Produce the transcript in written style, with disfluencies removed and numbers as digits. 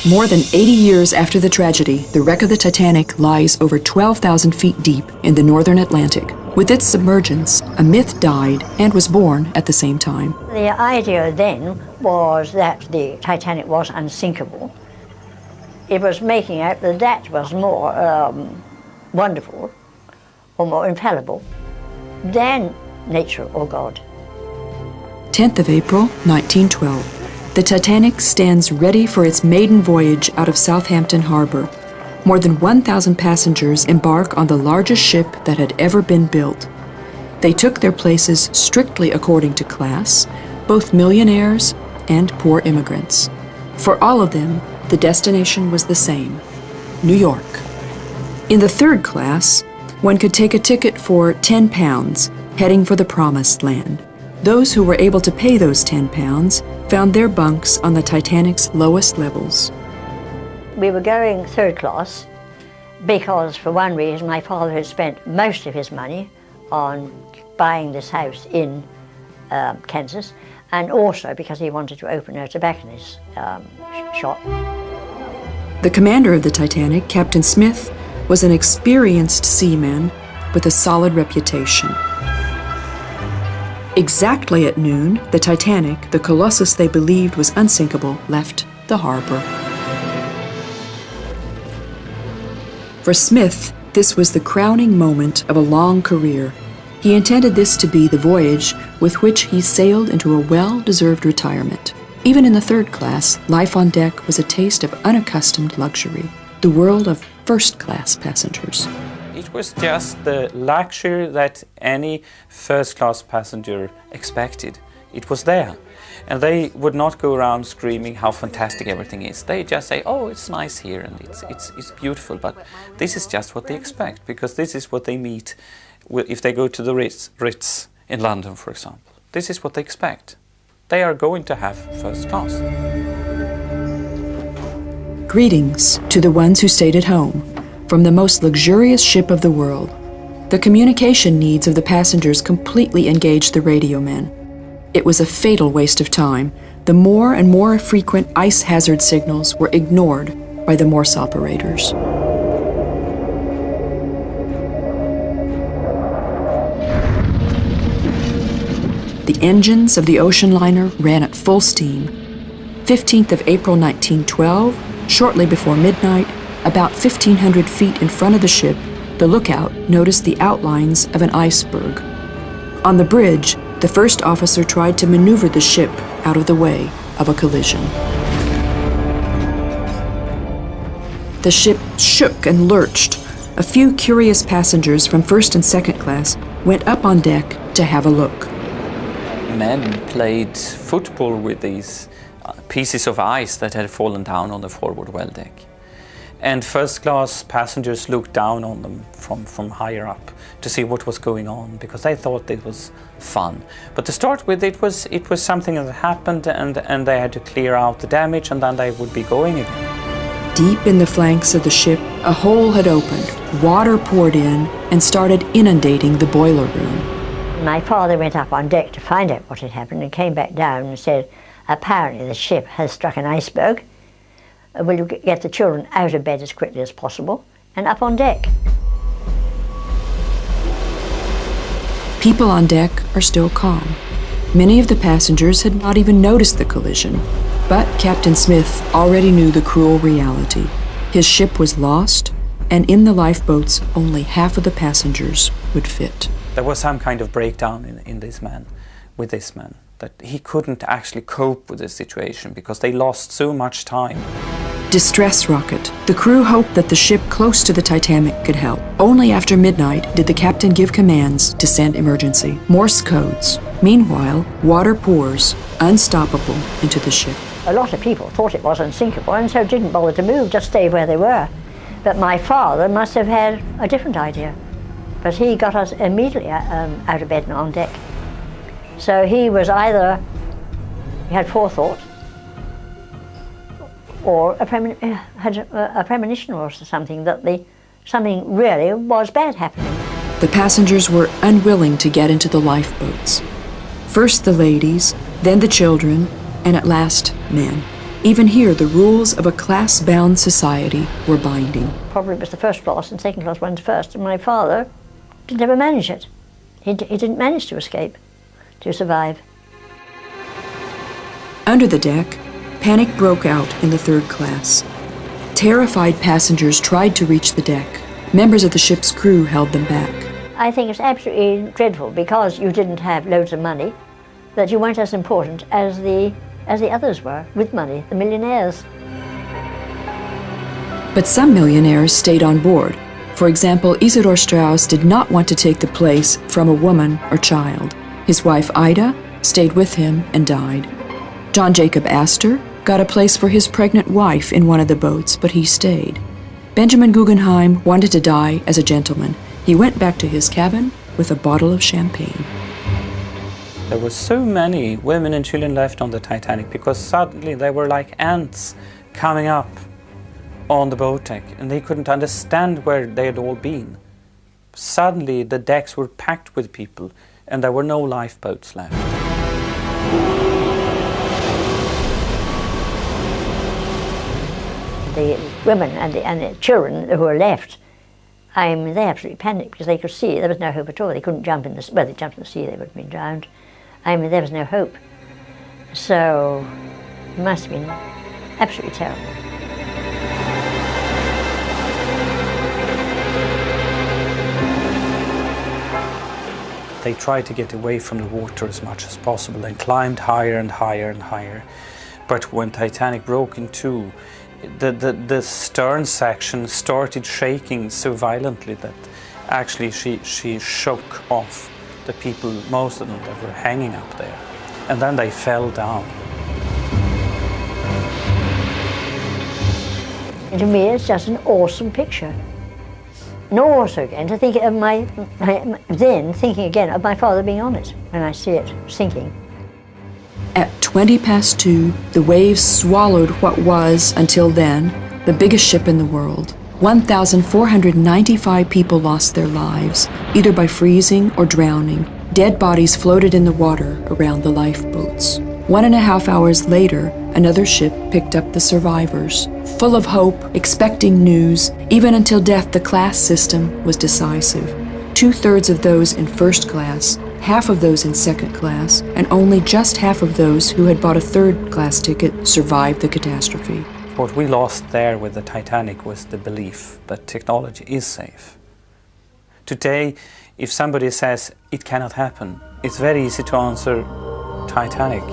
More than 80 years after the tragedy, the wreck of the Titanic lies over 12,000 feet deep in the northern Atlantic. With its submergence, a myth died and was born at the same time. The idea then was that the Titanic was unsinkable. It was making out that that was more wonderful or more infallible than nature or God. 10th of April, 1912. The Titanic stands ready for its maiden voyage out of Southampton Harbor. More than 1,000 passengers embark on the largest ship that had ever been built. They took their places strictly according to class, both millionaires and poor immigrants. For all of them, the destination was the same: New York. In the third class, one could take a ticket for £10, heading for the Promised Land. Those who were able to pay those £10 found their bunks on the Titanic's lowest levels. We were going third class because, for one reason, my father had spent most of his money on buying this house in Kansas, and also because he wanted to open a tobacconist's shop. The commander of the Titanic, Captain Smith, was an experienced seaman with a solid reputation. Exactly at noon, the Titanic, the colossus they believed was unsinkable, left the harbor. For Smith, this was the crowning moment of a long career. He intended this to be the voyage with which he sailed into a well-deserved retirement. Even in the third class, life on deck was a taste of unaccustomed luxury, the world of first-class passengers. It was just the luxury that any first-class passenger expected. It was there. And they would not go around screaming how fantastic everything is. They just say, oh, it's nice here and it's beautiful, but this is just what they expect, because this is what they meet if they go to the Ritz in London, for example. This is what they expect. They are going to have first class. Greetings to the ones who stayed at home from the most luxurious ship of the world. The communication needs of the passengers completely engaged the radio men. It was a fatal waste of time. The more and more frequent ice hazard signals were ignored by the Morse operators. The engines of the ocean liner ran at full steam. 15th of April 1912, shortly before midnight, about 1,500 feet in front of the ship, the lookout noticed the outlines of an iceberg. On the bridge, the first officer tried to maneuver the ship out of the way of a collision. The ship shook and lurched. A few curious passengers from first and second class went up on deck to have a look. Men played football with these pieces of ice that had fallen down on the forward well deck. And first-class passengers looked down on them from higher up to see what was going on, because they thought it was fun. But to start with, it was something that happened, and they had to clear out the damage, and then they would be going again. Deep in the flanks of the ship, a hole had opened. Water poured in and started inundating the boiler room. My father went up on deck to find out what had happened and came back down and said, apparently the ship has struck an iceberg. Will you get the children out of bed as quickly as possible and up on deck? People on deck are still calm. Many of the passengers had not even noticed the collision, but Captain Smith already knew the cruel reality. His ship was lost, and in the lifeboats, only half of the passengers would fit. There was some kind of breakdown with this man, that he couldn't actually cope with the situation because they lost so much time. Distress rocket. The crew hoped that the ship close to the Titanic could help. Only after midnight did the captain give commands to send emergency. Morse codes. Meanwhile, water pours, unstoppable, into the ship. A lot of people thought it was unsinkable and so didn't bother to move, just stay where they were. But my father must have had a different idea. But he got us immediately out of bed and on deck. So he was either, he had forethought, or had a premonition or something that something really was bad happening. The passengers were unwilling to get into the lifeboats. First the ladies, then the children, and at last men. Even here, the rules of a class-bound society were binding. Probably it was the first class and second class ones first, and my father didn't ever manage it. He didn't manage to escape, to survive. Under the deck, panic broke out in the third class. Terrified passengers tried to reach the deck. Members of the ship's crew held them back. I think it's absolutely dreadful because you didn't have loads of money, that you weren't as important as the others were with money, the millionaires. But some millionaires stayed on board. For example, Isidor Strauss did not want to take the place from a woman or child. His wife Ida stayed with him and died. John Jacob Astor got a place for his pregnant wife in one of the boats, but he stayed. Benjamin Guggenheim wanted to die as a gentleman. He went back to his cabin with a bottle of champagne. There were so many women and children left on the Titanic because suddenly they were like ants coming up on the boat deck, and they couldn't understand where they had all been. Suddenly the decks were packed with people and there were no lifeboats left. The women and the children who were left, I mean, they absolutely panicked because they could see there was no hope at all. They couldn't jump in the sea. Well, they jumped in the sea, they would have been drowned. I mean, there was no hope. So it must have been absolutely terrible. They tried to get away from the water as much as possible and climbed higher and higher and higher. But when Titanic broke in two, the stern section started shaking so violently that actually she shook off the people, most of them that were hanging up there. And then they fell down. And to me, it's just an awesome picture. And also again, to think of thinking again of my father being on it when I see it sinking. At 2:20, the waves swallowed what was, until then, the biggest ship in the world. 1,495 people lost their lives, either by freezing or drowning. Dead bodies floated in the water around the lifeboats. 1.5 hours later, another ship picked up the survivors. Full of hope, expecting news, even until death, the class system was decisive. 2/3 of those in first class, half of those in second class, and only just half of those who had bought a third-class ticket survived the catastrophe. What we lost there with the Titanic was the belief that technology is safe. Today, if somebody says it cannot happen, it's very easy to answer Titanic.